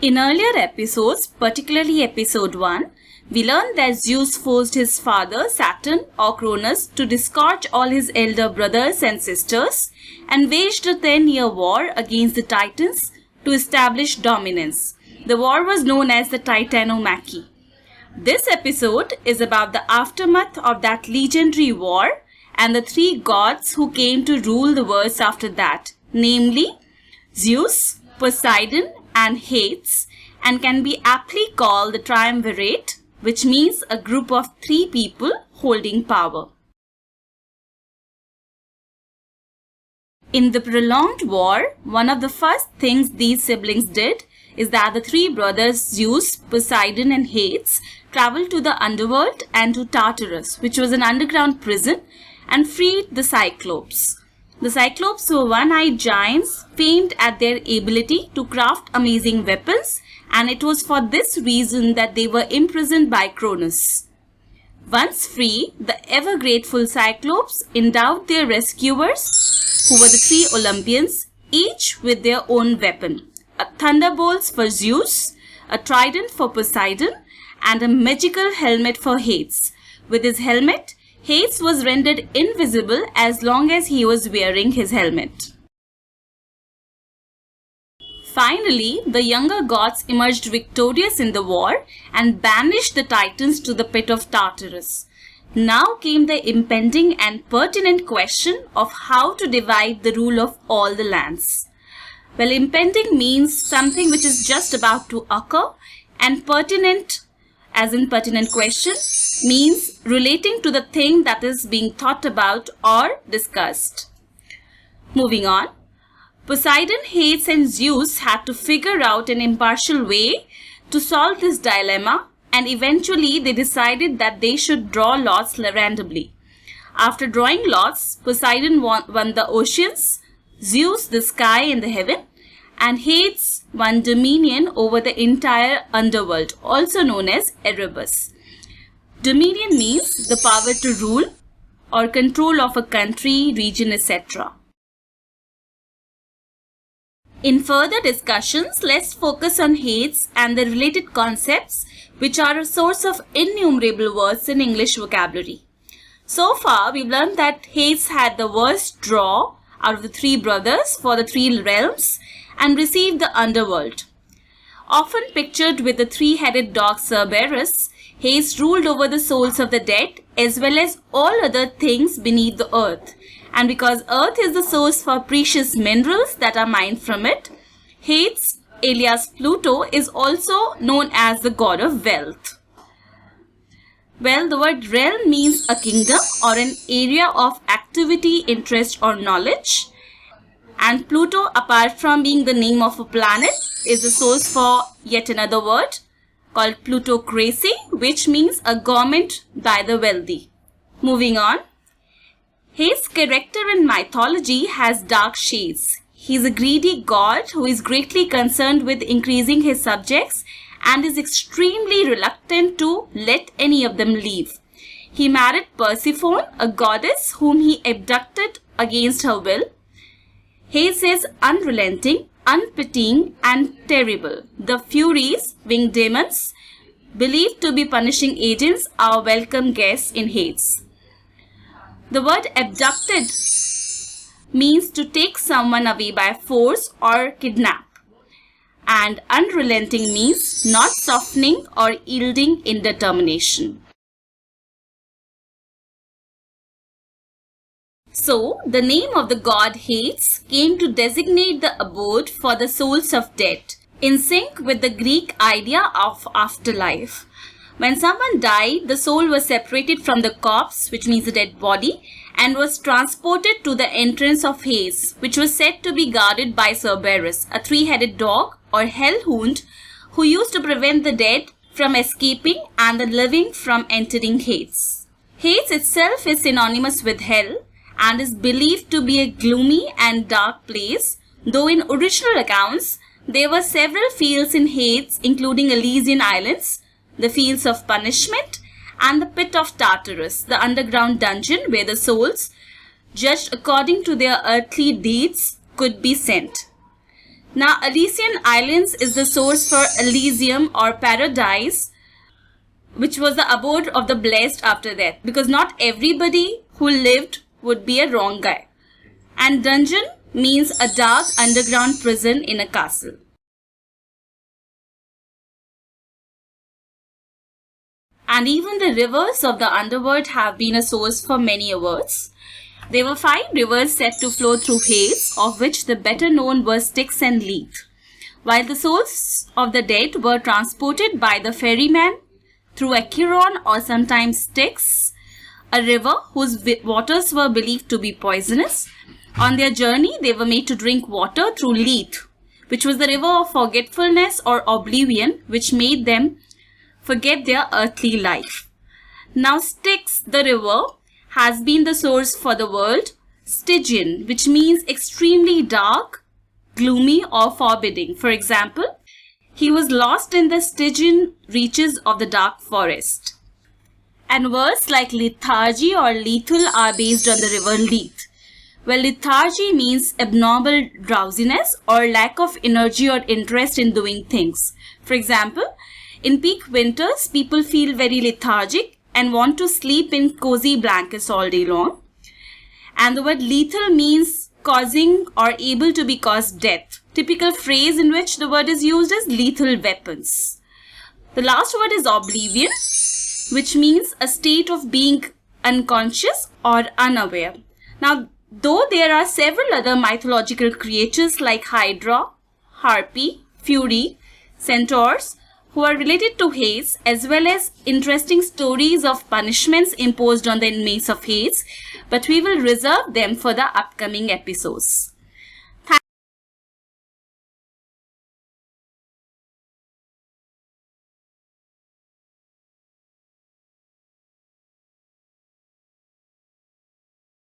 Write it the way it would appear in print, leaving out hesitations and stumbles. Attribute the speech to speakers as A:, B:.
A: In earlier episodes, particularly episode 1, we learned that Zeus forced his father Saturn or Cronus to disgorge all his elder brothers and sisters and waged a 10-year war against the Titans to establish dominance. The war was known as the Titanomachy. This episode is about the aftermath of that legendary war and the three gods who came to rule the world after that, namely Zeus, Poseidon and Hades, and can be aptly called the triumvirate, which means a group of three people holding power. In the prolonged war, one of the first things these siblings did is that the three brothers Zeus, Poseidon and Hades traveled to the underworld and to Tartarus, which was an underground prison, and freed the Cyclopes. The Cyclopes were one-eyed giants famed at their ability to craft amazing weapons, and it was for this reason that they were imprisoned by Cronus. Once free, the ever-grateful Cyclopes endowed their rescuers, who were the three Olympians, each with their own weapon. A thunderbolt for Zeus, a trident for Poseidon, and a magical helmet for Hades. With his helmet, Hades was rendered invisible as long as he was wearing his helmet. Finally, the younger gods emerged victorious in the war and banished the Titans to the pit of Tartarus. Now came the impending and pertinent question of how to divide the rule of all the lands. Well, impending means something which is just about to occur, and pertinent, as in pertinent question, means relating to the thing that is being thought about or discussed. Moving on, Poseidon, Hades and Zeus had to figure out an impartial way to solve this dilemma, and eventually they decided that they should draw lots randomly. After drawing lots, Poseidon won the oceans, Zeus the sky and the heaven, and Hades won dominion over the entire underworld, also known as Erebus. Dominion means the power to rule or control of a country, region, etc. In further discussions, let's focus on Hades and the related concepts, which are a source of innumerable words in English vocabulary. So far, we've learned that Hades had the worst draw out of the three brothers for the three realms and received the underworld. Often pictured with the three-headed dog Cerberus, Hades ruled over the souls of the dead as well as all other things beneath the earth. And because earth is the source for precious minerals that are mined from it, Hades, alias Pluto, is also known as the god of wealth. Well, the word realm means a kingdom or an area of activity, interest or knowledge. And Pluto, apart from being the name of a planet, is the source for yet another word called plutocracy, which means a government by the wealthy. Moving on. His character in mythology has dark shades. He is a greedy god who is greatly concerned with increasing his subjects and is extremely reluctant to let any of them leave. He married Persephone, a goddess whom he abducted against her will. Hades is unrelenting, unpitying and terrible. The Furies, winged demons, believed to be punishing agents, are welcome guests in Hades. The word abducted means to take someone away by force or kidnap. And unrelenting means not softening or yielding in determination. So, the name of the god Hades came to designate the abode for the souls of dead, in sync with the Greek idea of afterlife. When someone died, the soul was separated from the corpse, which means the dead body, and was transported to the entrance of Hades, which was said to be guarded by Cerberus, a three-headed dog or hellhound who used to prevent the dead from escaping and the living from entering Hades. Hades itself is synonymous with hell and is believed to be a gloomy and dark place, though in original accounts there were several fields in Hades, including Elysian Islands, the fields of punishment, and the pit of Tartarus, the underground dungeon where the souls, judged according to their earthly deeds, could be sent. Now, Elysian Islands is the source for Elysium or paradise, which was the abode of the blessed after death, because not everybody who lived would be a wrong guy. And dungeon means a dark underground prison in a castle. And even the rivers of the underworld have been a source for many awards. There were 5 rivers said to flow through Hades, of which the better known were Styx and Lethe. While the souls of the dead were transported by the ferryman through Acheron or sometimes Styx, a river whose waters were believed to be poisonous. On their journey, they were made to drink water through Lethe, which was the river of forgetfulness or oblivion, which made them forget their earthly life. Now, Styx, the river, has been the source for the word Stygian, which means extremely dark, gloomy, or forbidding. For example, he was lost in the Stygian reaches of the dark forest. And words like lethargy or lethal are based on the river Lethe. Well, lethargy means abnormal drowsiness or lack of energy or interest in doing things. For example, in peak winters, people feel very lethargic and want to sleep in cozy blankets all day long. And the word lethal means causing or able to be caused death. Typical phrase in which the word is used is lethal weapons. The last word is oblivion, which means a state of being unconscious or unaware. Now, though there are several other mythological creatures like Hydra, Harpy, Fury, Centaurs, who are related to Hades, as well as interesting stories of punishments imposed on the inmates of Hades, but we will reserve them for the upcoming episodes.